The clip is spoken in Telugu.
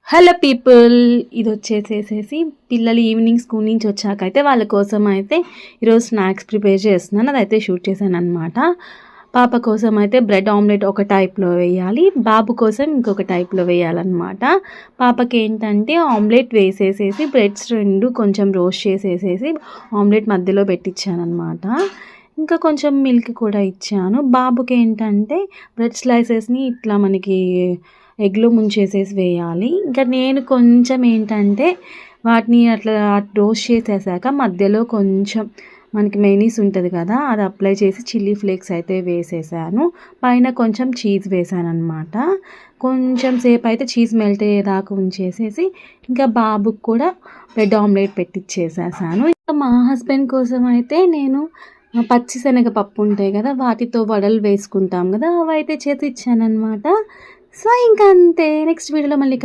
హలో పీపుల్, ఇది వచ్చేసేసి పిల్లలు ఈవినింగ్ స్కూల్ నుంచి వచ్చాక అయితే వాళ్ళ కోసం అయితే ఈరోజు స్నాక్స్ ప్రిపేర్ చేస్తున్నాను. అదైతే షూట్ చేశాను అనమాట. పాప కోసం అయితే బ్రెడ్ ఆమ్లెట్ ఒక టైప్లో వేయాలి, బాబు కోసం ఇంకొక టైప్లో వేయాలన్నమాట. పాపకి ఏంటంటే ఆమ్లెట్ వేసేసేసి బ్రెడ్స్ రెండు కొంచెం రోస్ట్ చేసేసేసి ఆమ్లెట్ మధ్యలో పెట్టించాను అనమాట. ఇంకా కొంచెం మిల్క్ కూడా ఇచ్చాను. బాబుకి ఏంటంటే బ్రెడ్ స్లైసెస్ని ఇట్లా మనకి ఎగ్లో ముంచేసేసి వేయాలి. ఇంకా నేను కొంచెం ఏంటంటే వాటిని అట్లా రోస్ట్ చేసేసాక మధ్యలో కొంచెం మనకి మెయినీస్ ఉంటుంది కదా, అది అప్లై చేసి చిల్లీ ఫ్లేక్స్ అయితే వేసేసాను. పైన కొంచెం చీజ్ వేసాను అనమాట. కొంచెం సేపు అయితే చీజ్ మెల్ట్ అయ్యేదాకా ఉంచేసేసి ఇంకా బాబుకి కూడా బ్రెడ్ ఆమ్లెట్ పెట్టించేసేసాను. ఇంకా మా హస్బెండ్ కోసం అయితే నేను పచ్చిశనగపప్పు ఉంటాయి కదా, వాటితో వడలు వేసుకుంటాం కదా, అవి అయితే చేసి ఇచ్చానమాట. సో ఇంకా అంతే. నెక్స్ట్ వీడియోలో మళ్ళీ